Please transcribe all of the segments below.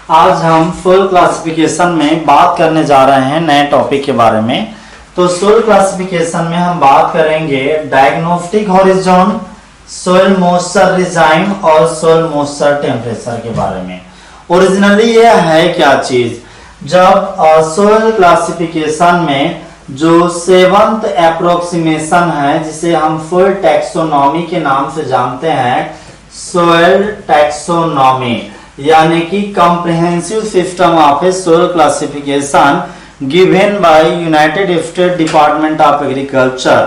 आज हम soil classification में बात करने जा रहे हैं नए टॉपिक के बारे में। तो सोइल क्लासिफिकेशन में हम बात करेंगे diagnostic horizon, soil moisture regime और सोइल मॉइस्चर टेम्परेचर के बारे में। ओरिजिनली ये है क्या चीज, जब सोइल क्लासिफिकेशन में जो सेवंथ अप्रोक्सीमेशन है जिसे हम सोइल टैक्सोनॉमी के नाम से जानते हैं, सोइल टैक्सोनॉमी यानी कि comprehensive system of A soil classification given by United state department of agriculture.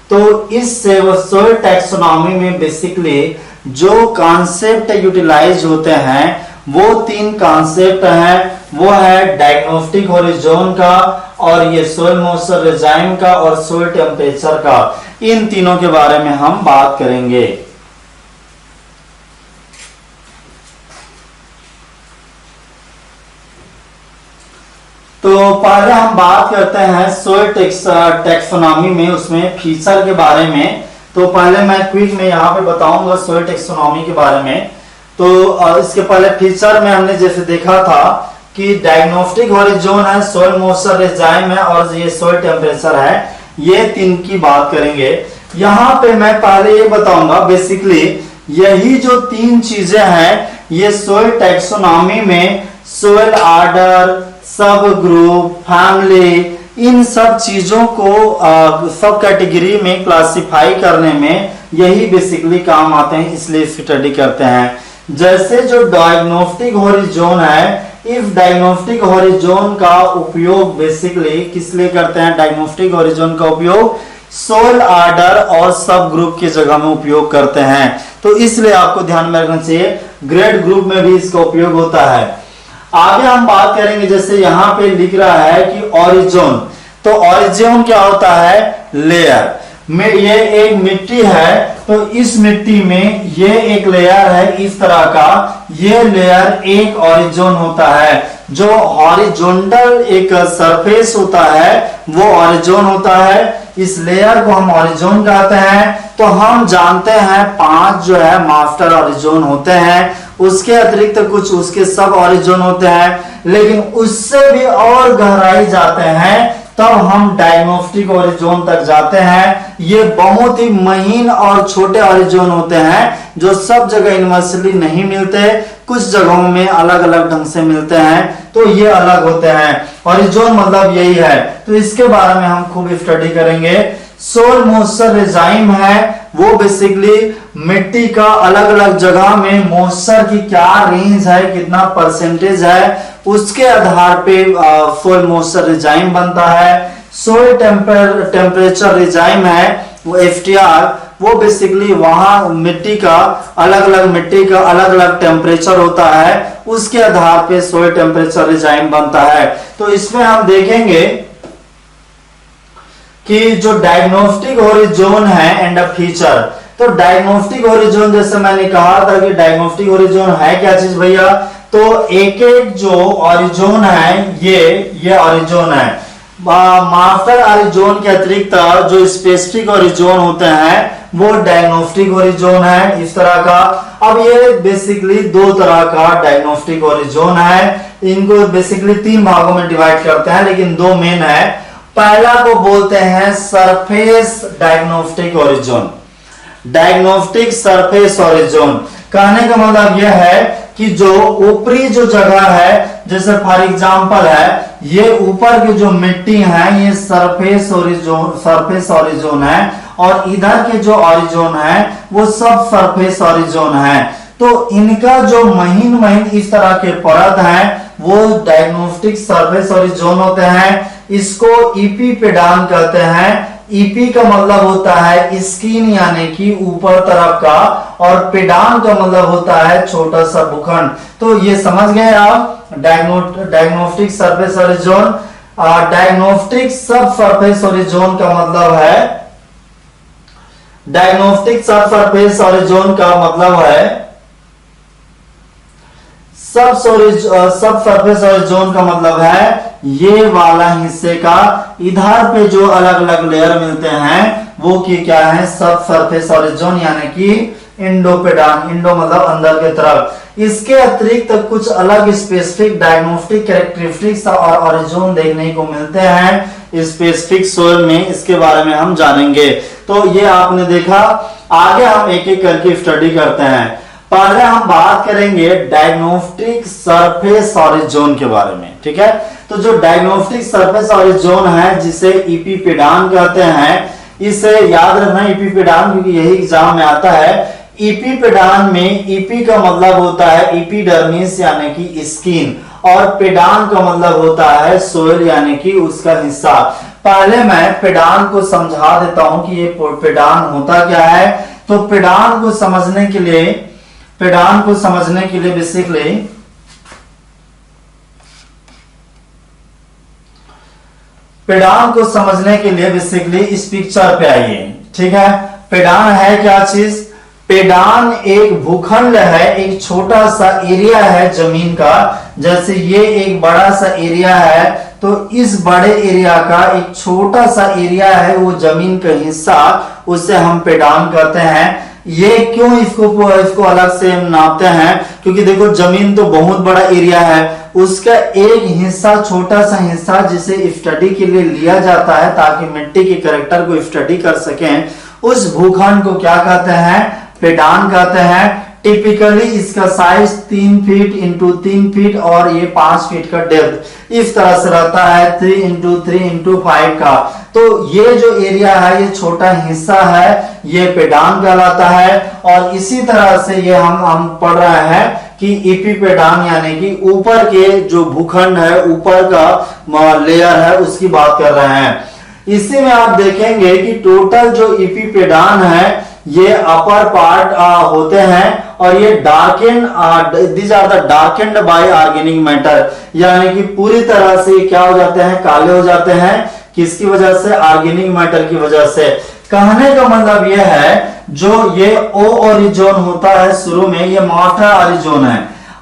तो इस सोइल टैक्सोनॉमी में बेसिकली जो कॉन्सेप्ट यूटिलाइज होते हैं वो तीन कॉन्सेप्ट हैं, वो है डायग्नोस्टिक हॉरिजॉन का और ये सोइल मॉइस्चर रिजाइम का और सोइल टेम्परेचर का। इन तीनों के बारे में हम बात करेंगे। तो पहले हम बात करते हैं सोइल टैक्सोनॉमी में, उसमें फीचर के बारे में। तो पहले मैं क्विक में यहाँ पे बताऊंगा सोइल टैक्सोनॉमी के बारे में। तो इसके पहले फीचर में हमने जैसे देखा था कि डायग्नोस्टिक हॉरिजॉन है, सोइल मॉइस्चर रिजाइम है और ये सोइल टेम्परेचर है। ये तीन की बात करेंगे। यहाँ पे मैं पहले ये बताऊंगा बेसिकली यही जो तीन चीजें हैं ये सोइल टैक्सोनॉमी में सोइल ऑर्डर, सब ग्रुप, फैमिली, इन सब चीजों को सब कैटेगरी में क्लासिफाई करने में यही बेसिकली काम आते हैं, इसलिए स्टडी करते हैं। जैसे जो डायग्नोस्टिक हॉरिजॉन है, इस डायग्नोस्टिक हॉरिजॉन का उपयोग बेसिकली किस लिए करते हैं? डायग्नोस्टिक हॉरिजॉन का उपयोग सोइल ऑर्डर और सब ग्रुप की जगह में उपयोग करते हैं। तो इसलिए आपको ध्यान में रखना चाहिए, ग्रेड ग्रुप में भी इसका उपयोग होता है। आगे हम बात करेंगे, जैसे यहाँ पे लिख रहा है कि ऑरिजोन। तो ऑरिजोन क्या होता है? लेयर में ये एक मिट्टी है, तो इस मिट्टी में ये एक लेयर है इस तरह का, ये लेयर एक ऑरिजोन होता है। जो हॉरिजॉन्टल एक सरफेस होता है वो ऑरिजोन होता है। इस लेयर को हम ऑरिजोन कहते हैं। तो हम जानते हैं 5 जो है मास्टर ऑरिजोन होते हैं, उसके अतिरिक्त कुछ उसके सब ऑरिजोन होते हैं, लेकिन उससे भी और गहराई जाते हैं तब हम डायग्नोस्टिक ऑरिजोन तक जाते हैं। ये बहुत ही महीन और छोटे ऑरिजोन होते हैं जो सब जगह यूनिवर्सली नहीं मिलते, कुछ जगहों में अलग अलग ढंग से मिलते हैं, तो ये अलग होते हैं। ऑरिजोन मतलब यही है, तो इसके बारे में हम खूब स्टडी करेंगे। सोइल मॉइस्चर रिजाइम है वो बेसिकली मिट्टी का अलग अलग जगह में मॉइस्चर की क्या रेंज है, कितना परसेंटेज है, उसके आधार पे सोइल मॉइस्चर रिजाइम बनता है। सोइल टेम्परेचर रिजाइम है वो एफटीआर, वो बेसिकली वहां मिट्टी का अलग अलग टेम्परेचर होता है, उसके आधार पे सोइल टेम्परेचर रिजाइम बनता है। तो इसमें हम देखेंगे कि जो डायग्नोस्टिक हॉरिजॉन है एंड फीचर। तो डायग्नोस्टिक हॉरिजॉन जैसे मैंने कहा था कि डायग्नोस्टिक हॉरिजॉन है क्या चीज भैया, तो एक एक जो ऑरिजोन है ये ऑरिजोन है। मास्टर ऑरिजोन के अतिरिक्त जो स्पेसिफिक ऑरिजोन होते हैं वो डायग्नोस्टिक ऑरिजोन है इस तरह का। अब ये बेसिकली 2 तरह का डायग्नोस्टिक ऑरिजोन है, इनको बेसिकली 3 भागों में डिवाइड करते हैं, लेकिन 2 मेन है। पहला को बोलते हैं सरफेस डायग्नोस्टिक ऑरिजोन, डायग्नोस्टिक सरफेस ऑरिजोन। कहने का मतलब यह है कि जो ऊपरी जो जगह है, जैसे फॉर एग्जांपल है ये ऊपर की जो मिट्टी है ये सरफेस ऑरिजोन है, और इधर के जो ऑरिजोन है वो सब सरफेस ऑरिजोन है। तो इनका जो महीन इस तरह के परत है वो डायग्नोस्टिक सरफेस ऑरिजोन होते हैं। इसको ईपी पेडान कहते हैं। ईपी का मतलब होता है स्किन यानी कि ऊपर तरफ का, और पेडान का मतलब होता है छोटा सा भूखंड। तो ये समझ गए आप डायग्नोस्टिक सरफेस ऑरिजोन। डायग्नोस्टिक सब सरफेस ऑरिजोन का मतलब है, डायग्नोस्टिक सब सरफेस ऑरिजोन का मतलब है सब सरफेस ऑरिजोन का मतलब है ये वाला हिस्से का, इधर पे जो अलग अलग लेयर मिलते हैं वो क्या है? सब सरफेस ऑरिजोन यानी कि इंडोपेडान, इंडो मतलब अंदर की तरफ। इसके अतिरिक्त कुछ अलग स्पेसिफिक डायग्नोस्टिक कैरेक्टरिस्टिक्स और ओरिजिन देखने को मिलते हैं स्पेसिफिक सोइल में, इसके बारे में हम जानेंगे। तो ये आपने देखा, आगे हम एक एक करके स्टडी करते हैं। पहले हम बात करेंगे डायग्नोस्टिक सरफेस ओरिजिन के बारे में, ठीक है। तो जो डायग्नोस्टिक सरफेस ओरिजिन है जिसे इपिपेडान कहते हैं, इसे याद रखना इपिपेडान, क्योंकि यही एग्जाम में आता है। इपिपेडान में इपी का मतलब होता है इपिडर्मिस यानी कि स्किन, और पेडान का मतलब होता है सोइल यानी कि उसका हिस्सा। पहले मैं पेडान को समझा देता हूं कि ये पेडान होता क्या है। तो पेडान को समझने के लिए बेसिकली इस पिक्चर पे आइए, ठीक है। पेडान है क्या चीज? पेडान एक भूखंड है, एक छोटा सा एरिया है जमीन का। जैसे ये एक बड़ा सा एरिया है, तो इस बड़े एरिया का एक छोटा सा एरिया है वो जमीन का हिस्सा, उसे हम पेडान कहते हैं। ये क्यों इसको अलग से नापते हैं? क्योंकि देखो जमीन तो बहुत बड़ा एरिया है, उसका एक हिस्सा, छोटा सा हिस्सा जिसे स्टडी के लिए लिया जाता है ताकि मिट्टी के कैरेक्टर को स्टडी कर सकें, उस भूखंड को क्या कहते हैं? पेडान कहते हैं। टिपिकली इसका साइज 3 फीट इंटू 3 फीट और ये 5 फीट का डेप्थ इस तरह से रहता है, 3 इंटू 3 इंटू 5 का। तो ये जो एरिया है, ये छोटा हिस्सा है, ये पेडान कहलाता है। और इसी तरह से ये हम पढ़ रहे हैं कि इपिपेडान यानी कि ऊपर के जो भूखंड है, ऊपर का लेयर है, उसकी बात कर रहे हैं। इसी में आप देखेंगे कि टोटल जो इपिपेडान है ये अपर पार्ट होते हैं और ये these are the darkened by organic matter, यानी कि पूरी तरह से क्या हो जाते हैं? काले हो जाते हैं। किसकी वजह से? ऑर्गेनिक मैटर की वजह से। कहने का मतलब यह है, जो ये ओ ओरिजिन होता है शुरू में, ये मास्टर ओरिजिन है।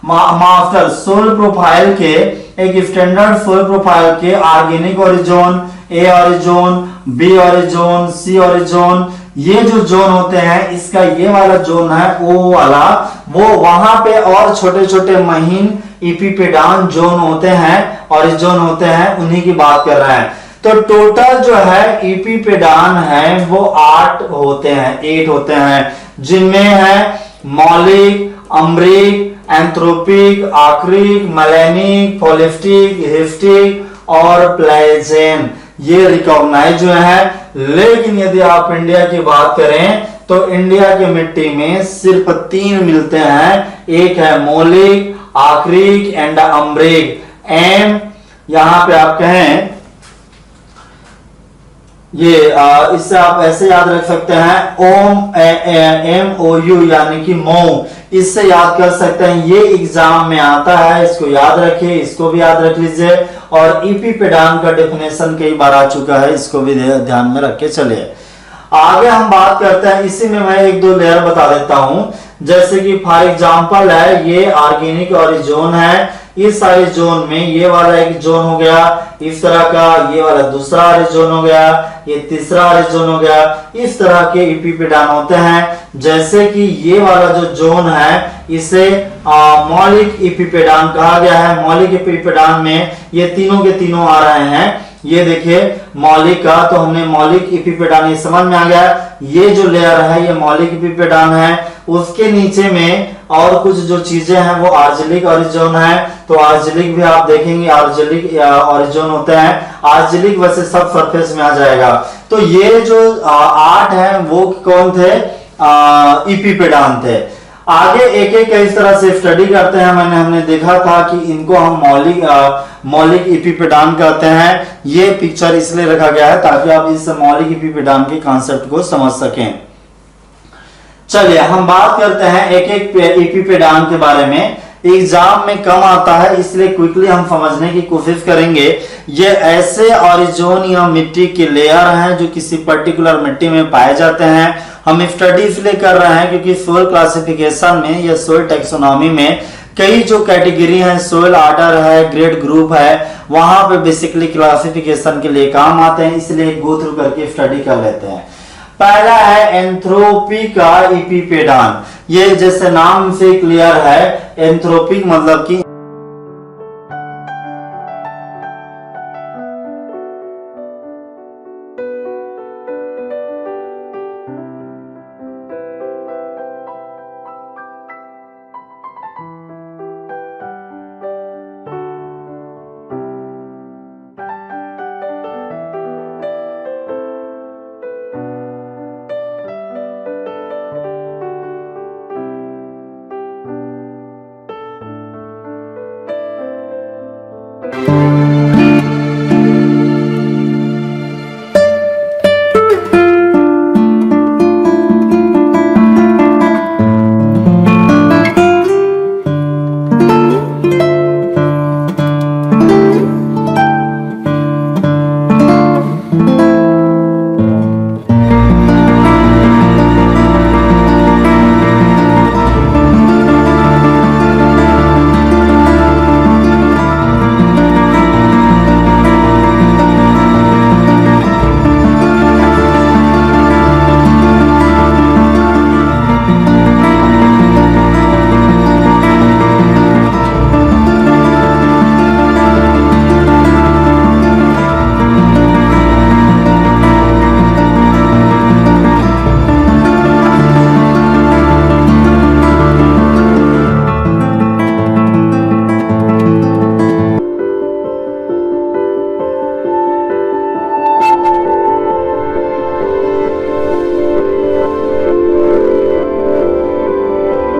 मास्टर सोल प्रोफाइल के, एक स्टैंडर्ड सोल प्रोफाइल के ऑर्गेनिक ओरिजिन, ए ओरिजिन, बी ओरिजिन, सी ओरिजिन, ये जो जोन होते हैं, इसका ये वाला जोन है ओ वाला, वो वहां पे और छोटे छोटे महीन इपिपेडान जोन होते हैं, ओरिजिन होते हैं, उन्हीं की बात कर रहे हैं। तो टोटल जो है इपिपेडान है वो 8 होते हैं, जिनमें है मौलिक, अम्बरिक, एंथ्रोपिक, आक्रिक, मेलेनिक, फोलिस्टिक, हिस्टिक और प्लेजेन, ये रिकॉग्नाइज जो है। लेकिन यदि आप इंडिया की बात करें तो इंडिया की मिट्टी में सिर्फ 3 मिलते हैं। एक है मौलिक, आक्रिक एंड अम्बरिक। एम यहां पे आप कहें, ये इससे आप ऐसे याद रख सकते हैं, MOU यानी कि मऊ, इससे याद कर सकते हैं। ये एग्जाम में आता है, इसको याद रखिए, इसको भी याद रख लीजिए। और इपिपेडान का डेफिनेशन कई बार आ चुका है, इसको भी ध्यान में रख के चलिए। आगे हम बात करते हैं, इसी में मैं 1-2 लेयर बता देता हूं। जैसे कि फॉर एग्जांपल है, ये ऑर्गेनिक ओरिजिन है, इस सारे जोन में ये वाला एक जोन हो गया इस तरह का, ये वाला दूसरा ओरिजिन हो गया, ये तीसरा ओरिजिन हो गया। इस तरह के इपिपेडान होते हैं। जैसे कि ये वाला जो जोन है, इसे मौलिक इपिपेडान कहा गया है। मौलिक इपिपेडान में ये तीनों के तीनों आ रहे हैं। ये देखिए मौलिक का, तो हमने मौलिक इपिपेडान, ये समझ में आ गया। ये जो लेयर है ये मौलिक इपिपेडान है। उसके नीचे में और कुछ जो चीजें हैं वो आर्जिलिक ओरिजिन है। तो आर्जिलिक भी आप देखेंगे, आर्जिलिक ओरिजिन होते हैं। आर्जिलिक वैसे सब सरफेस में आ जाएगा। तो ये जो 8 है वो कौन थे? इपिपेडान थे। आगे एक एक इस तरह से स्टडी करते हैं। हमने देखा था कि इनको हम मौलिक इपिपेडान कहते हैं। ये पिक्चर इसलिए रखा गया है ताकि आप इस मौलिक इपिपेडान के कॉन्सेप्ट को समझ सकें। चलिए हम बात करते हैं एक एक इपिपेडान के बारे में। एग्जाम में कम आता है इसलिए क्विकली हम समझने की कोशिश करेंगे। ये ऐसे ओरिजिन या मिट्टी के लेयर हैं जो किसी पर्टिकुलर मिट्टी में पाए जाते हैं। हम स्टडी इसलिए कर रहे हैं क्योंकि सोइल क्लासिफिकेशन में या सोइल टेक्सोनॉमी में कई जो कैटेगरी है, सोइल ऑर्डर है, ग्रेड ग्रुप है, वहां पे बेसिकली क्लासिफिकेशन के लिए काम आते हैं, इसलिए गो थ्रू करके स्टडी कर लेते हैं। पहला है एंथ्रोपी का इपिपेडान। ये जैसे नाम से क्लियर है, एंथ्रोपिक मतलब कि